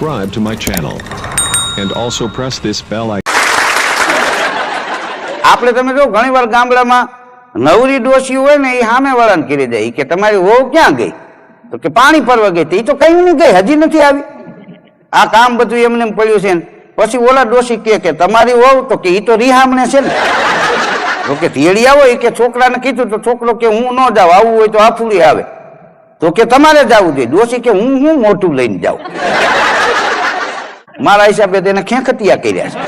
subscribe to my channel and also press this bell icon. આપણે તમે જો ઘણીવાર ગામડામાં નવરી ડોશી હોય ને એ સામે વાળાને કરી દે કે તમારી વહુ ક્યાં ગઈ, તો કે પાણી ભરવા ગઈ, એ તો કઈ નહીં ગઈ, હજી નથી આવી, આ કામ બધું એમને પડ્યું છે ને. પછી ઓલા ડોશી કે તમારી વહુ, તો કે એ તો રીહામણે છે ને, તો કે તેડી આવો, એ કે છોકરાને કીધું તો છોકરો કે હું ન જાઉં, આવવું હોય તો આફુડી આવે, તો કે તમારે જવું જોઈએ. ડોશી કે હું મોટું લઈને જાઉં, મારા હિસાબે તેને ખેંખતિયા કર્યા છે.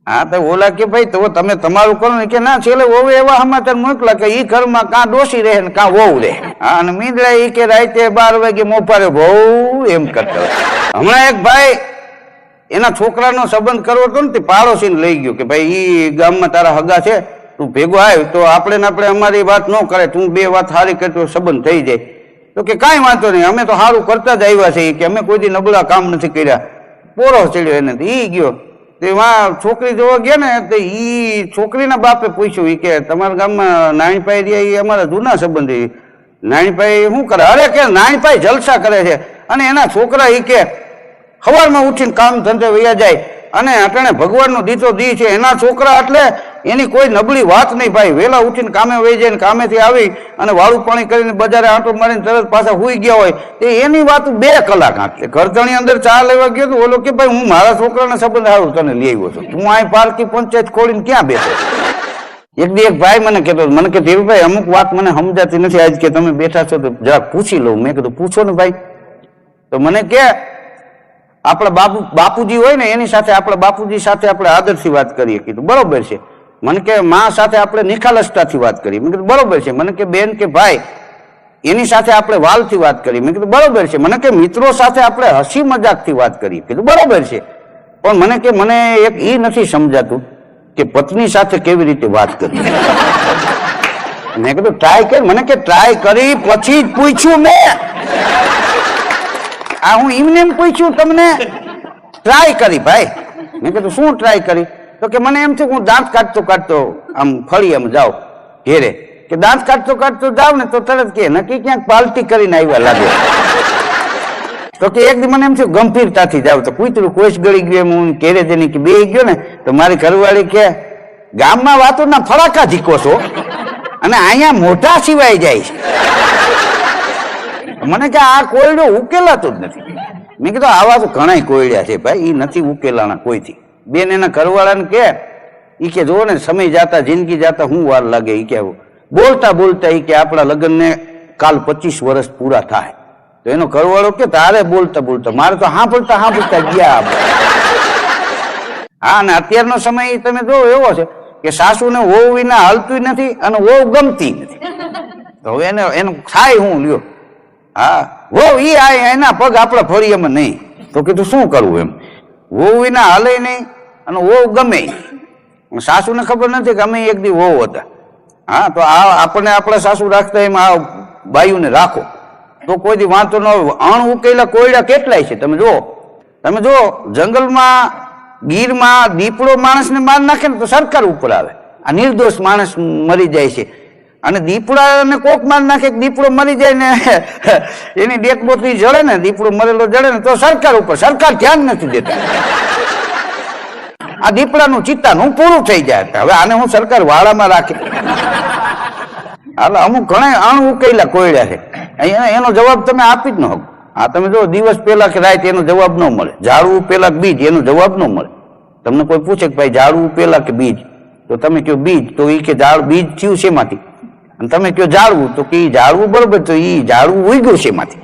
હા તો ઓલા કે ભાઈ તો તમે તમારું કરો ને, કે ના છેલ્લે વહુ એવા સમાચાર મોકલા કે ઈ ઘરમાં કાં ડોશી રહે ને કાં વહુ રહે. હા અને મીંદડા ઈ કે રાતે 12 વાગે મોપારે બહુ એમ કરતા. હમણાં એક ભાઈ એના છોકરાનો સંબંધ કરવો હતો ને, તે પાડોશીને લઈ ગયો કે ભાઈ ઈ ગામમાં તારા હગા છે, તું ભેગો આવ તો આપણે અમારી વાત ન કરે, તું બે વાત સારી કરી તો સંબંધ થઈ જાય. તો કે કાંઈ વાંધો નહીં, અમે તો સારું કરતા જ આવ્યા છીએ, કે અમે કોઈ દી નબળા કામ નથી કર્યા. પોરો ચડ્યો એને, ઈ ગયો તેમાં છોકરી જોવા ગયા ને, તો ઈ છોકરીના બાપે પૂછ્યું, ઈ કે તમારા ગામમાં નાણીભાઈ રહ્યા, એ અમારા જૂના સંબંધી, નાણીભાઈ શું કરે? અરે કે નાણીભાઈ જલસા કરે છે, અને એના છોકરા ઈ કે સવારમાં ઉઠીને કામ ધંધે વયા જાય, અને અટાણે ભગવાનનો દીતો દી છે, એના છોકરા એટલે એની કોઈ નબળી વાત નહીં ભાઈ, વહેલા ઉઠીને કામે વહી જાય ને કામેથી આવી અને વાળું પાણી કરીને બજારે આંટો મારીને તરત પાછા હુઈ ગયા હોય, તે એની વાત 2 કલાક આંટલે. ઘરધણી અંદર ચા લેવા ગયો તો ઓલો કે ભાઈ હું મારા છોકરાના સંબંધ સારું તને લઈ આવ્યો છું, તું અહીં પારકી પંચાયત ખોલીને ક્યાં બેઠો? એક ભાઈ મને કહેતો, મને કે ધીરુભાઈ અમુક વાત મને સમજાતી નથી, આજ કે તમે બેઠા છો તો જરાક પૂછી લઉં. મેં કીધું પૂછો ને ભાઈ. તો મને કે આપણા બાપુજી હોય ને એની સાથે, આપણા બાપુજી સાથે આપણે આદરથી વાત કરીએ. કીધું બરોબર છે. મને કે માં સાથે આપણે નિખાલસતાથી વાત કરીએ. મેં કીધું બરોબર છે. મને કે બેન કે ભાઈ એની સાથે આપણે વાલથી વાત કરીએ. મેં કીધું બરોબર છે. મને કે મિત્રો સાથે આપણે હસી મજાકથી વાત કરીએ. કીધું બરોબર છે. પણ મને કે મને એક એ નથી સમજાતું કે પત્ની સાથે કેવી રીતે વાત કરવી. મેં કીધું ટ્રાય કરી. મને કે ટ્રાય કરી પછી જ પૂછ્યું મેં, આ હું એમને એમ પૂછ્યું તમને? ટ્રાય કરી ભાઈ. મેં કીધું શું ટ્રાય કરી? તો કે મને એમ થયું હું દાંત કાઢતો આમ ફળી આમ જાઉં ઘેરે, કે દાંત કાઢતો જાવ ને તો તરત કે નક્કી ક્યાંક પાલટી કરીને આવ્યા લાગે. તો કે એક દી મને એમ થયું ગંભીરતાથી જાવ, તો કૂતરું કોઈશ ગળી ગયું, હું ઘેરે જઈને કે બે ગયો ને, તો મારી ઘરવાળી કે ગામમાં વાતોના ફડાકા ઝીકો છો અને અહીંયા મોઢા સિવાય જાય છે. મને કે આ કોયડો ઉકેલાતો જ નથી. મેં કીધું આવા તો ઘણા કોયડ્યા છે ભાઈ, એ નથી ઉકેલાના કોઈથી. બેન એના ઘરવાળાને કે ઈ કે જો ને સમય જાતા જિંદગી જાતા હું વાર લાગે, ઈ કે બોલતા ઈ કે આપણા લગ્નને કાલ 25 વર્ષ પૂરા થાય. તો એનો ઘરવાળો કે તારે બોલતા મારે તો સાંભળતા ગયા. હા ને અત્યારનો સમય તમે જો એવો છે કે સાસુને વહુ વિના હાલતું નથી અને વહુ ગમતી નથી. તો હવે એનું થાય હું લ્યો. હા વહુ ઈ આ એના પગ આપણા ફળિયામાં નહીં. તો કીધું શું કરવું એમ? વહુ વિના હાલે નહીં અને વહુ ગમે. સાસુને ખબર નથી કે અમે એક દી વહુ હતા. હા તો આપણને આપણા સાસુ રાખતા એમ આ બાયુને રાખો તો કોઈ દી વાંધો ન હોય. અણ ઉકેલા કોયડા કેટલાય છે તમે જો જંગલમાં ગીરમાં દીપડો માણસને માર નાખે ને તો સરકાર ઉપર આવે. આ નિર્દોષ માણસ મરી જાય છે, અને દીપડાને કોક માર નાખે, દીપડો મરી જાય ને એની ડેકબોટલી જળે ને, દીપડો મરેલો જળે ને તો સરકાર ઉપર. સરકાર ધ્યાન નથી દેતા. આ દીપડાનું ચિત્તાનું પૂરું થઈ જાય. હવે આને હું સરકાર વાળામાં રાખે. હાલ અમુક ઘણા અણ ઉકેલા કોયડા છે, એનો જવાબ તમે આપી જ ન શકો. હા તમે જો દિવસ પહેલા કે રાત એનો જવાબ ન મળે, ઝાડવું પહેલા કે બીજ એનો જવાબ ન મળે. તમને કોઈ પૂછે કે ભાઈ ઝાડવું પહેલા કે બીજ, તો તમે કહો બીજ, તો એ કે બીજ થયું શેમાંથી? અને તમે કહો ઝાડવું, તો કે ઝાડવું બરોબર, તો એ ઝાડવું ઉગ્યું શેમાંથી?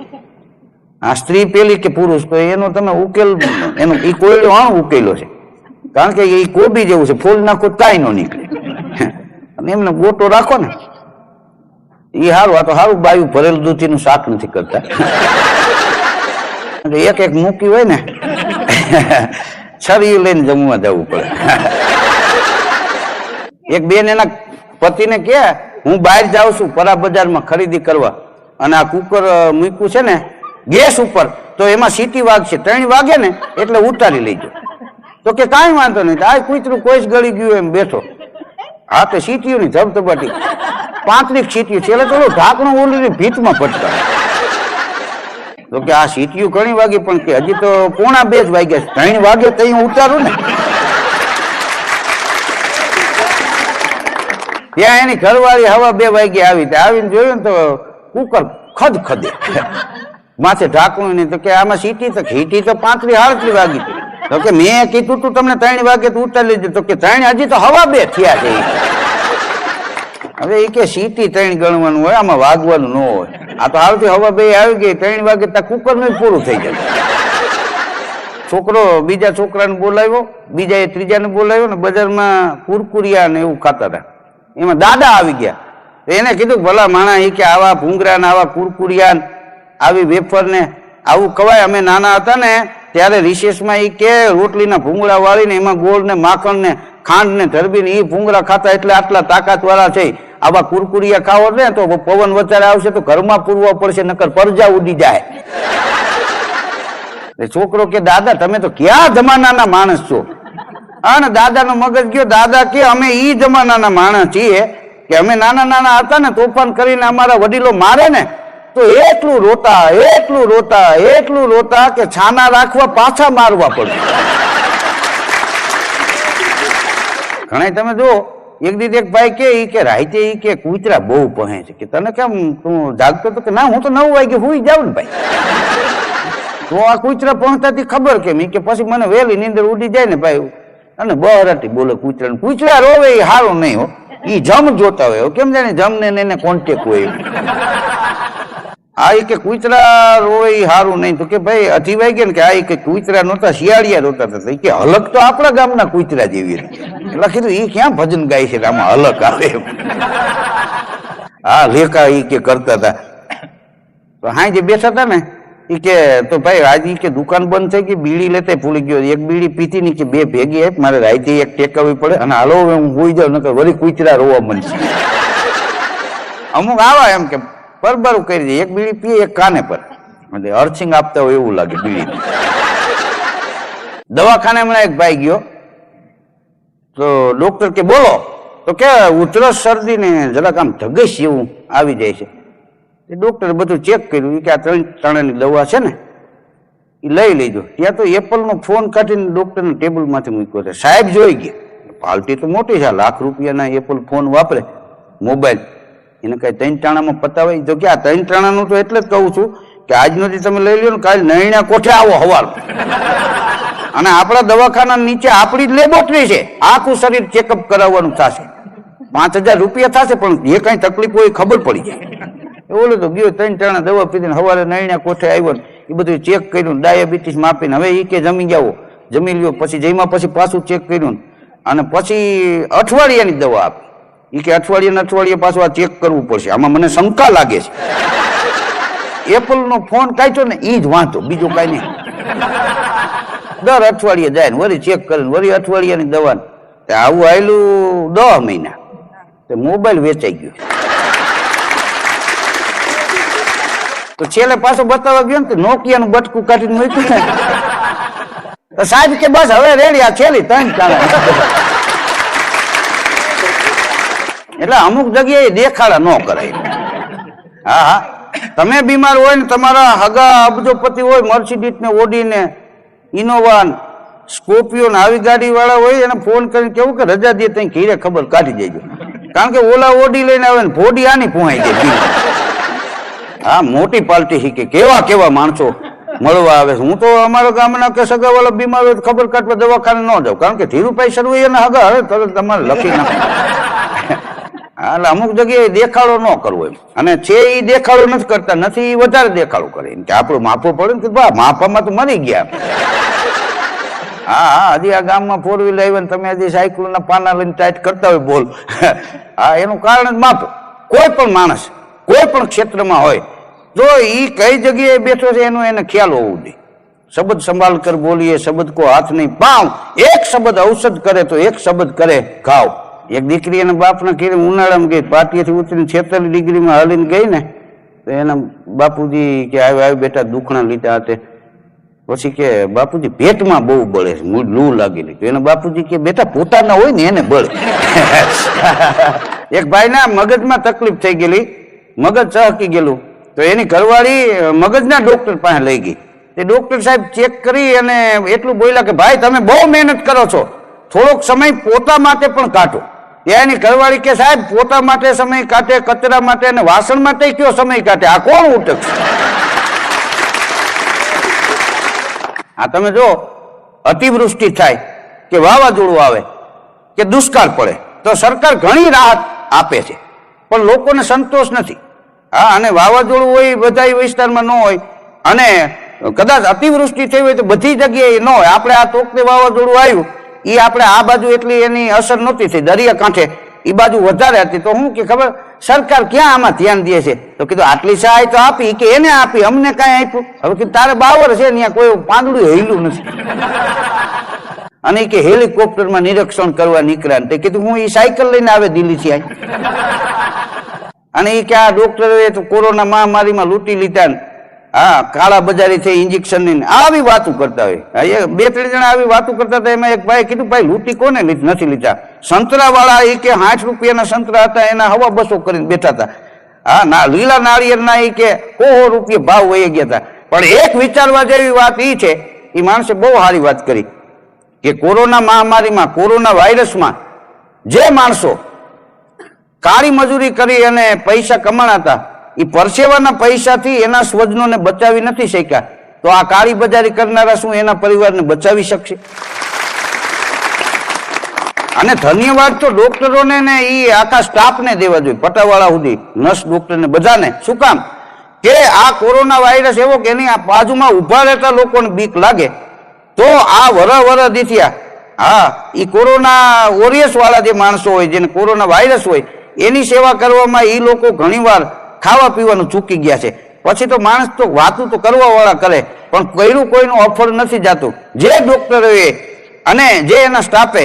આ સ્ત્રી પેલી કે પુરુષ, તો એનો તમે ઉકેલ એનો એ કોયડો અણ ઉકેલો છે. કારણ કે એ કોબી જેવું છે, ફૂલ નાખો કાંઈ ન નીકળે. અને એમને ગોટો રાખો ને એ સારું. આ તો સારું બાયું ભરેલું દૂધીનું શાક નથી કરતા. એક મૂકી હોય ને છરી લઈને જમવા જવું પડે. એક બેન એના પતિને કે હું બહાર જાઉં છું પરા બજારમાં ખરીદી કરવા, અને આ કુકર મૂક્યું છે ને ગેસ ઉપર, તો એમાં સીટી વાગશે, 3 વાગે ને એટલે ઉતારી લેજો. તો કે કાંઈ વાંધો નહીં, આ કૂતરું કોઈ ગળી ગયું એમ બેઠો. હા તો સીટીઓની ધબધબાટી 35 સીટીઓ છેલ્લે તો ઢાંકણું ઓલી ભીતમાં પટકા. તો કે આ સીટીયું ઘણી વાગી પણ કે હજી તો 1:45 વાગ્યા છે, 3 વાગે તો હું ઉતારું ને. ત્યાં એની ઘરવાળી હવા 2 વાગે આવી, આવીને જોયું ને તો કુકર ખદ ખદે, માથે ઢાંકણું નહીં. તો કે આમાં સીટી તો 35-38 વાગી હતી. તો કે મેં કીધું તું તમને 3 વાગે તો ઉતારી લીધું. તો કે 3 હજી તો હવા 2 થયા છે. હવે એ કે સીટી 3 ગણવાનું હોય, આમાં વાગવાનું ન હોય. આ તો આવતી હવા 2 આવી ગઈ, 3 વાગે ત્યાં કુકર નું પૂરું થઈ જાય. છોકરો બીજા છોકરાને બોલાવ્યો, બીજા ત્રીજાને બોલાવ્યો ને બજારમાં કુરકુરિયા ને એવું ખાતા હતા. એમાં દાદા આવી ગયા. એને કીધું ભલા માણા એ કે આવા ભૂંગરા ને આવા કુરકુરિયા આવી વેફર ને આવું કવાય. અમે નાના હતા ને ત્યારે રિસેસમાં એ કે રોટલીના ભૂંગળા વાળીને એમાં ગોળ ને માખણ ને ખાંડ ને ધરબીને એ ભૂંગળા ખાતા એટલે આટલા તાકાત વાળા છે. આવા કુરકુરિયા ખાવો ને તો પવન વધારે આવશે તો ઘરમાં પૂરવા પડશે, નકર પરજા ઉડી જાય. છોકરો કે દાદા તમે તો ક્યાં જમાનાના માણસ છો? અને દાદાનો મગજ ગયો. દાદા કે અમે ઈ જમાનાના માણસ છીએ કે અમે નાના નાના હતા ને તોફાન કરીને અમારા વડીલો મારે ને તો એટલું રોતા કે છાના રાખવા પાછા મારવા પડે. ઘણા તમે જો એક દીધ એક ભાઈ કે રાતે ઈ કે કૂતરા બહુ પહે છે કે તને કેમ તું જાગતો તો કે ના હું તો 9 વાગે હુઈ જાઉં ને ભાઈ. તો આ કૂતરા પહોંચતાથી ખબર કેમ કે પછી મને વહેલી નીંદર ઉડી જાય ને ભાઈ. અને બહરાટી બોલે કૂતરા. કૂતરા રોવે એ સારું નહીં હો, ઈ જમ જોતા હોય. કેમ જાણે જમ ને એને કોન્ટેક્ટ હોય. આ કે કૂતરા રોવે એ સારું નહીં. તો કે ભાઈ 8 વાગે ને કે આ કે કૂતરા નહોતા શિયાળિયા રોતા હતા. કે હલક તો આપણા ગામના કૂતરા જેવી હતી. એટલે કીધું ઈ ક્યાં ભજન ગાય છે આમાં હલક આવે. હા લેખા ઈ કે કરતા હતા. તો હા જે બેઠા હતા ને ઈ કે તો ભાઈ આજે કે દુકાન બંધ થઈ ગઈ, બીડી લેતે ભૂલી ગયો. એક બીડી પીતી ની કે 2 ભેગી આપ, મારે રાતે એક ટેકવવી પડે અને હાલો હું હોઈ જાઉં નકર વળી કૂતરા રોવા મનશે. અમુક આવા એમ કે બરબારું કરી દે, એક બીડી પીએ એક કાને પર એટલે અર્થિંગ આપતા હોય એવું લાગે બીડી. દવાખાને હમણાં એક ભાઈ ગયો તો ડોક્ટર કે બોલો. તો કે ઉધરસ શરદી ને જરાક આમ ધગશ એવું આવી જાય છે. ડોક્ટરે બધું ચેક કર્યું કે આ 3 ટાણાની દવા છે ને એ લઈ લેજો. ત્યાં તો એપલનો ફોન કાઢીને ડોક્ટરના ટેબલ માંથી મૂક્યો છે. સાહેબ જોઈ ગયા, પાર્ટી તો મોટી છે, લાખ રૂપિયાના એપલ ફોન વાપરે મોબાઈલ, એને કઈ 3 ટાણામાં પતાવાય. જો કે આ 3 ટાણાનું તો એટલે જ કહું છું કે આજનોથી તમે લઈ લો ને કાલે નૈણા કોઠે આવો હવાર. અને આપણા દવાખાના નીચે આપણી જ લેબોરેટરી છે, આખું શરીર ચેકઅપ કરાવવાનું થશે. 5000 રૂપિયા થશે પણ જે કઈ તકલીફ હોય ખબર પડી જાય. ઓલો તો ગયો 3 ટાણા દવા પીધીને સવારે નૈણા કોઠે આવ્યો એ બધું ચેક કર્યું, ડાયાબિટીસ માપીને હવે એ કે જમી જાઓ, જમી લ્યો. પછી જમ્યા પછી પાછું ચેક કર્યું અને પછી અઠવાડિયાની દવા આપી. એ કે અઠવાડિયે પાછું આ ચેક કરવું પડશે, આમાં મને શંકા લાગે છે. એપલનો ફોન કાઢ્યો ને એ જ વાંધો, બીજું કાંઈ નહીં. દર અઠવાડિયે જાય ને વળી ચેક કરે વળી અઠવાડિયાની દવા. આવું આવેલું 10 મહિના તો મોબાઈલ વેચાઈ ગયો. તો છેલ્લે પાછો બતાવવા ગયો ને તો નોકિયાનું બટકું કાઢીને મૂક્યું ને તો સાહેબ કે બસ હવે રેડી, આ છેલ્લી 3 ટાણા. એટલે અમુક જગ્યાએ દેખાડા ન કરાય. હા હા તમે બીમાર હોય ને તમારા હગા અબજોપતિ હોય, મર્સિડીઝ ને ઓડી ને ઇનોવા સ્કોર્પિયો ને આવી ગાડી વાળા હોય એને ફોન કરીને કેવું કે રજા દે ત્યાં ઘીરે ખબર કાઢી દેજો. કારણ કે ઓલા ઓડી લઈને આવે ને ભોડી આની પહોંચાઈ જાય. હા મોટી પાર્ટી શીખે, કેવા કેવા માણસો મળવા આવે છે. હું તો અમારા ગામના કે સગાવાળા બીમાર હોય ખબર કાઢવા દવાખાને ન જાઉં, કારણ કે ધીરુભાઈ શરૂ એના હગા હવે તરત તમારે લખી નાખે. એટલે અમુક જગ્યાએ દેખાડો ન કરવો એમ. અને છે એ દેખાડો નથી કરતા, નથી એ વધારે દેખાડો કરે કે આપણું માપવું પડે ને કે બા માપવામાં તો મરી ગયા. હા હા હજી આ ગામમાં 4 વ્હીલર આવી ને તમે હજી સાયકલના પાના લઈને ટાઈટ કરતા હોય બોલ. હા એનું કારણ જ માપો. કોઈ પણ માણસ કોઈ પણ ક્ષેત્રમાં હોય જો એ કઈ જગ્યાએ બેઠો છે એનો એને ખ્યાલ હોવો જોઈએ. શબ્દ સંભાળ કર બોલીએ, શબ્દ કો હાથ નહીં પાવ. એક શબ્દ ઔષધ કરે તો એક શબ્દ કરે ઘાવ. એક દીકરી એના બાપના ઘેરે ઉનાળામાં ગઈ, પાટીએથી ઉતરીને 46 ડિગ્રીમાં હલીને ગઈ ને તો એના બાપુજી કે આવ્યા બેટા દુખણા લીધા હતા. પછી કે બાપુજી પેટમાં બહુ બળે છે, લૂ લાગેલી. તો એના બાપુજી કે બેટા પોતાના હોય ને એને બળે. એક ભાઈ ના મગજમાં તકલીફ થઈ ગયેલી, મગજ ચહકી ગયેલું તો એની ઘરવાળી મગજના ડોક્ટર પાસે લઈ ગઈ. તે ડોક્ટર સાહેબ ચેક કરી અને એટલું બોલ્યા કે ભાઈ તમે બહુ મહેનત કરો છો, થોડોક સમય પોતા માટે પણ કાઢો. ત્યાં એની ઘરવાળી કે સાહેબ પોતા માટે સમય કાઢે, કચરા માટે અને વાસણ માટે કયો સમય કાઢે, આ કોણ ઉટકશે? આ તમે જો અતિવૃષ્ટિ થાય કે વાવાઝોડું આવે કે દુષ્કાળ પડે તો સરકાર ઘણી રાહત આપે છે, પણ લોકોને સંતોષ નથી. હા, અને વાવાઝોડું હોય બધા વિસ્તારમાં ન હોય અને કદાચ અતિવૃષ્ટિ થઈ હોય તો બધી જગ્યાએ ન હોય. આપણે આ તોકતે વાવાઝોડું આવ્યું એ આપણે આ બાજુ એટલી એની અસર નહોતી થઈ, દરિયાકાંઠે એ બાજુ વધારે હતી. તો હું કે ખબર સરકાર ક્યાં આમાં ધ્યાન દે છે? તો કીધું આટલી સહાય તો આપી, કે એને આપી, અમને કાંઈ આપ્યું? હવે કીધું તારે બાવર છે ત્યાં કોઈ પાંદડું હેલું નથી. અને કે હેલિકોપ્ટરમાં નિરીક્ષણ કરવા નીકળ્યા. તે કીધું હું એ સાયકલ લઈને આવે દિલ્હીથી આવી. અને એ કે આ ડોક્ટરોએ તો કોરોના મહામારીમાં લૂંટી લીધા ને હા કાળા બજારી થઈ ઇન્જેક્શન ની આવી વાતો કરતા હોય. બે ત્રણ જણા આવી વાતો કરતા હતા. એમાં એક ભાઈ કીધું ભાઈ લૂંટી કોને નથી લીધા? સંતરા વાળા એ કે 60 રૂપિયાના સંતરા હતા એના 250 કરીને બેઠા હતા. હા ના લીલા નાળિયેરના એ કે 100 રૂપિયા ભાવ વહી ગયા હતા. પણ એક વિચારવા જેવી વાત એ છે, એ માણસે બહુ સારી વાત કરી કે કોરોના મહામારીમાં, કોરોના વાયરસમાં જે માણસો કાળી મજૂરી કરી અને પૈસા કમાણા હતા એ પરસેવાના પૈસાથી એના સ્વજનોને બચાવી નથી શક્યા, તો આ કાળી બજારી કરનારા શું એના પરિવારને બચાવી શકશે? અને ધન્યવાદ તો ડોક્ટરોને ને એ આખા સ્ટાફને દેવા જોઈએ, પટાવાળા સુધી, નર્સ ડોક્ટરને બધાને. શું કામ? કે આ કોરોના વાયરસ એવો કે એની બાજુમાં ઉભા રહેતા લોકોને બીક લાગે તો આ વર દીથિયા હા એ કોરોના વોરિયર્સ વાળા જે માણસો હોય, જેને કોરોના વાયરસ હોય, એની સેવા કરવામાં એ લોકો ઘણીવાર ખાવા પીવાનું ચૂકી ગયા છે. પછી તો માણસ તો વાતું તો કરવા વાળા કરે, પણ કર્યું કોઈનું અફળ નથી જતું. જે ડોક્ટરોએ અને જે એના સ્ટાફે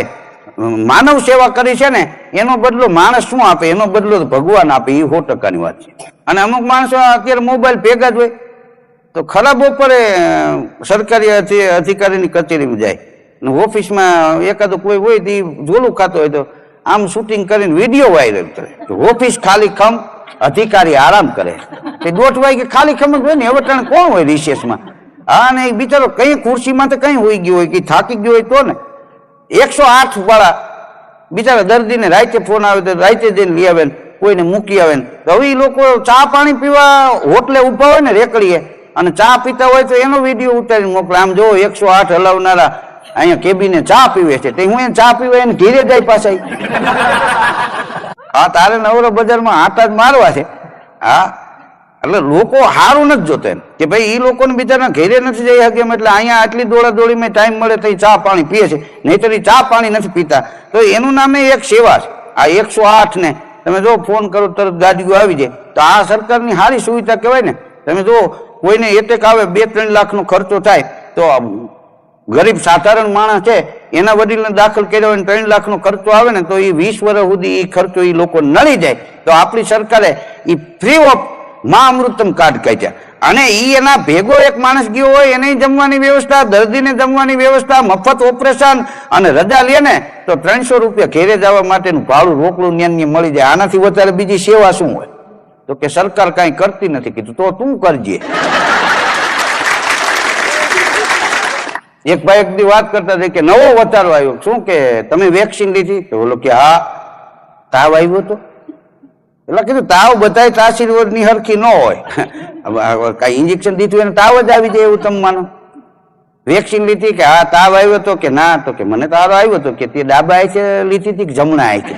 માનવ સેવા કરી છે ને એનો બદલો માણસ શું આપે? એનો બદલો ભગવાન આપે. એ 100%ની વાત છે. અને અમુક માણસો અત્યારે મોબાઈલ ભેગા જ હોય તો ખરાબ બપોરે સરકારી અધિકારીની કચેરીમાં જાય, ઓફિસમાં એકાદું કોઈ હોય તો ઝોલું ખાતો હોય તો આમ શૂટિંગ કરીને વિડીયો વાયરલ કરે. ઓફિસ ખાલી ખમ, અધિકારી આરામ કરે. તે 1:30 વાગે ખાલી ખમ જ હોય ને. હવે ટાણે કોણ હોય રિસેસમાં? હા, ને એ બિચારો કઈ ખુરશીમાં તો કઈ હોઈ ગયો હોય, કઈ થાકી ગયો હોય તો ને. 108 વાળા બિચારા દર્દીને રાતે ફોન આવે તો રાતે જઈને લઈ આવે, કોઈને મૂકી આવે. તો હવે એ લોકો ચા પાણી પીવા હોટલે ઉભા હોય ને રેકડીએ અને ચા પીતા હોય તો એનો વિડીયો ઉતારીને મોકલે. આમ જો 108 હલાવનારા અહીંયા કેબીને ચા પીવે છે. તે હું એને ચા પીવા એને ઘીરે જાય પાછા. હા, તારે નવરો બજારમાં આટા જ મારવા છે. હા, એટલે લોકો સારું નથી જોતા એમ કે ભાઈ એ લોકોને બીજાના ઘેરે નથી જઈ શકે એમ, એટલે અહીંયા આટલી દોડાદોડીમાં ટાઈમ મળે તો ચા પાણી પીએ છે, નહીંતર એ ચા પાણી નથી પીતા. તો એનું નામે એક સેવા છે આ 108 ને. તમે જો ફોન કરો તરત ગાડીઓ આવી જાય, તો આ સરકારની સારી સુવિધા કહેવાય ને. તમે જો કોઈને એટેક આવે 2-3 લાખનો ખર્ચો થાય તો ગરીબ સાધારણ માણસ છે એના વડીલને દાખલ કર્યા હોય 3 લાખનો ખર્ચો આવે ને તો એ 20 વર્ષ સુધી એ ખર્ચો એ લોકો નડી જાય. તો આપણી સરકારે એ ફ્રી ઓફ મા અમૃતમ કાર્ડ કાઢ્યા. અને એ એના ભેગો એક માણસ ગયો હોય એને જમવાની વ્યવસ્થા, દર્દીને જમવાની વ્યવસ્થા, મફત ઓપરેશન અને રજા લે ને તો 300 રૂપિયા ઘેરે જવા માટેનું ભાડું રોકડું ન્યાન્ય મળી જાય. આનાથી વધારે બીજી સેવા શું હોય? તો કે સરકાર કાંઈ કરતી નથી. કીધું તો તું કરજે. એક ભાઈ એક દી વાત કરતા હતા કે નવો વધારો આવ્યો. શું કે તમે વેક્સિન લીધી? તો બોલો કે હા. તાવ આવ્યો તો? એટલે કીધું તાવ બધાય તાસીરની હરખી ન હોય. કઈ ઇન્જેક્શન દીધું એને તાવ જ આવી જાય એવું તમે માનો? વેક્સિન લીધી? કે હા. તાવ આવ્યો તો? કે ના. તો કે મને તાવ આવ્યો તો. કે તે ડાબા આઈ લીધી હતી કે જમણા આઈ?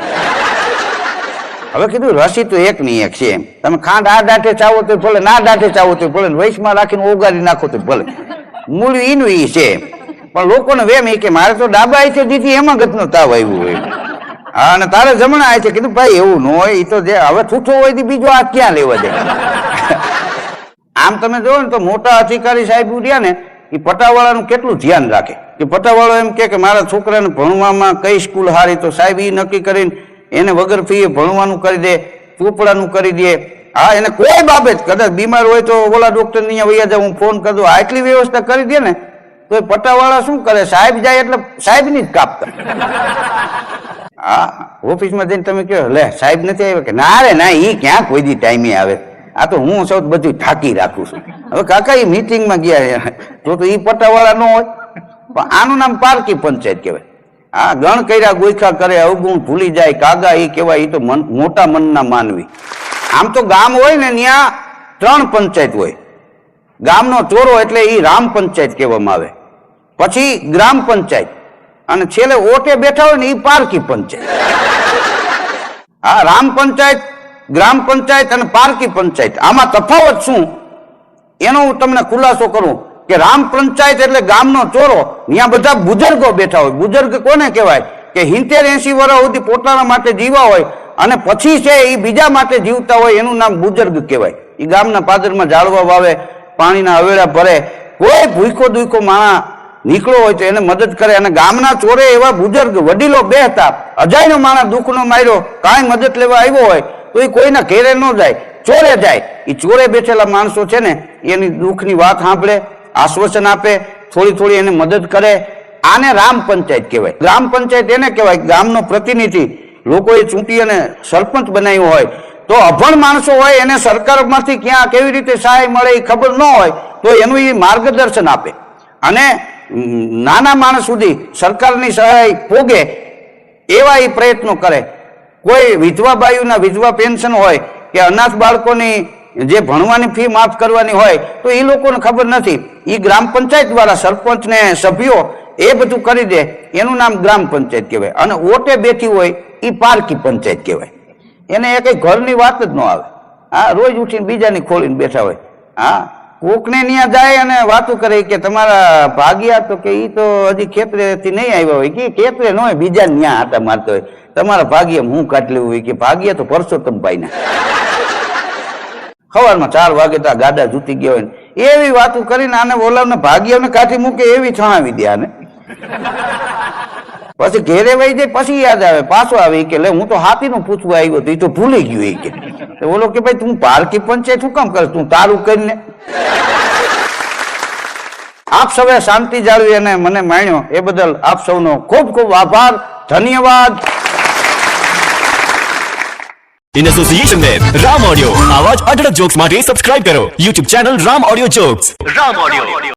હવે કીધું રસી તો એક ની એક છે એમ. તમે ખાંડ આ દાંઠે ચાવો તો ભલે, ના દાંઠે ચાવો તો ભલે, વૈશમાં રાખીને ઓગાળી નાખો તો ભલે, મૂળ્યું ઈનું ઈ છે. પણ લોકોને વેમ એ કે મારે તો ડાબા આઈ દીધી એમાં ગતનો તાવ આવ્યો હોય. હા, અને તારે જમણા આવે છે. કીધું ભાઈ એવું ન હોય, એ તો જે હવે છૂટો હોય તો બીજો આ ક્યાં લેવા જાય? આમ તમે જોવો ને તો મોટા અધિકારી સાહેબ રહ્યા ને એ પટાવાળાનું કેટલું ધ્યાન રાખે. કે પટાવાળો એમ કે મારા છોકરાને ભણવામાં કઈ સ્કૂલ હારી, તો સાહેબ એ નક્કી કરીને એને વગર ફીએ ભણવાનું કરી દે, ચોપડાનું કરી દે. હા, એને કોઈ બાબત કદાચ બીમાર હોય તો ઓલા ડોક્ટર ની અહીંયા વૈયા જાય, હું ફોન કરી દઉં, આટલી વ્યવસ્થા કરી દે ને તો એ પટાવાળા શું કરે? સાહેબ જાય એટલે સાહેબની જ કાપતા. હા, ઓફિસમાં જઈને તમે કહો લે સાહેબ નથી આવ્યા? કે ના રે ના, એ ક્યાં કોઈ દી ટાઈમે આવે. આ તો હું સૌ બધું ઠાકી રાખું છું. હવે કાકા એ મીટિંગમાં ગયા તો એ પટ્ટાવાળા ન હોય, પણ આનું નામ પારકી પંચાયત કહેવાય. આ ગણ કર્યા ગોઈખા કરે અવગુણ ભૂલી જાય કાગા એ કહેવાય. એ તો મોટા મનના માનવી. આમ તો ગામ હોય ને ત્યાં 3 પંચાયત હોય. ગામનો ચોરો એટલે એ રામ પંચાયત કહેવામાં આવે, પછી ગ્રામ પંચાયત, અને છેલ્લે ઓટે બેઠા હોય ને એ પારકી પંચાયત. હા, રામ પંચાયત, ગ્રામ પંચાયત અને પારકી પંચાયત, આમાં તફાવત શું એનો હું તમને ખુલાસો કરું કે રામ પંચાયત એટલે ગામનો ચોરો, ત્યાં બધા બુજુર્ગો બેઠા હોય. બુજુર્ગ કોને કહેવાય કે 70-80 વર્ષ સુધી પોતાના માટે જીવા હોય અને પછી છે એ બીજા માટે જીવતા હોય, એનું નામ બુજુર્ગ કહેવાય. એ ગામના પાદરમાં ઝાડવા વાવે, પાણીના અવેડા ભરે, કોઈ ભૂખો દુખો માણસ નીકળો હોય તો એને મદદ કરે. અને ગામના ચોરે એવા બુજુર્ગ વડીલો બે હતા, અજાયનો માણસ દુઃખનો માર્યો, કાંઈ મદદ લેવા આવ્યો હોય તો એ કોઈના ઘેરે ન જાય, ચોરે જાય. એ ચોરે બેઠેલા માણસો છે ને એની દુઃખની વાત સાંભળે, આશ્વાસન આપે, થોડી થોડી એને મદદ કરે. આને રામ પંચાયત કહેવાય. ગ્રામ પંચાયત એને કહેવાય ગામનો પ્રતિનિધિ લોકોએ ચૂંટી અને સરપંચ બનાવ્યો હોય તો અભણ માણસો હોય એને સરકારમાંથી ક્યાં કેવી રીતે સહાય મળે એ ખબર ન હોય તો એનું એ માર્ગદર્શન આપે, અને નાના માણસ સુધી સરકારની સહાય પોગે એવા એ પ્રયત્નો કરે. કોઈ વિધવા બાયુના વિધવા પેન્શન હોય કે અનાથ બાળકોની જે ભણવાની ફી માફ કરવાની હોય તો એ લોકોને ખબર નથી. એ ગ્રામ પંચાયત વાળા સરપંચ ને સભ્યો એ બધું કરી દે, એનું નામ ગ્રામ પંચાયત કહેવાય. અને ઓટે બેઠી હોય એ પારકી પંચાયત કહેવાય. એને એ કઈ ઘરની વાત જ ન આવે. હા, રોજ ઉઠીને બીજાની ખોલીને બેઠા હોય. હા, કોકને ત્યાં જાય અને વાતો કરે કે તમારા ભાગ્યા તો કે ઈ તો હજી ખેતરેથી નહીં આવ્યા હોય, કે ખેતરે ન હોય બીજા ત્યાં આટા મારતો હોય, તમારા ભાગ્ય હું કાઢ લેવું હોય કે ભાગ્ય તો પરસોત્તમભાઈ ના સવારમાં 4 વાગે તો ગાડા જૂતી ગયા હોય ને એવી વાતો કરીને આને બોલાવને ભાગ્યને કાઢી મૂકે એવી છણાવી દે આને. પછી ઘેરે વહી જાય, પછી યાદ આવે, પાછો આવે કે લે હું તો હાથીનું પૂછવા આવ્યો તો એ તો ભૂલી ગયું. એ કે બોલો કે ભાઈ તું પારકી પંચાયત શું કામ કરે, તું તારું કરીને. આપ સૌએ શાંતિ જાળવી અને મને માણ્યો એ બદલ આપ સૌનો ખૂબ ખૂબ આભાર, ધન્યવાદ. In association with Ram Audio, આવા જ અઢળક જોક્સ માટે સબસ્ક્રાઇબ કરો YouTube channel Ram Audio Jokes. Ram Audio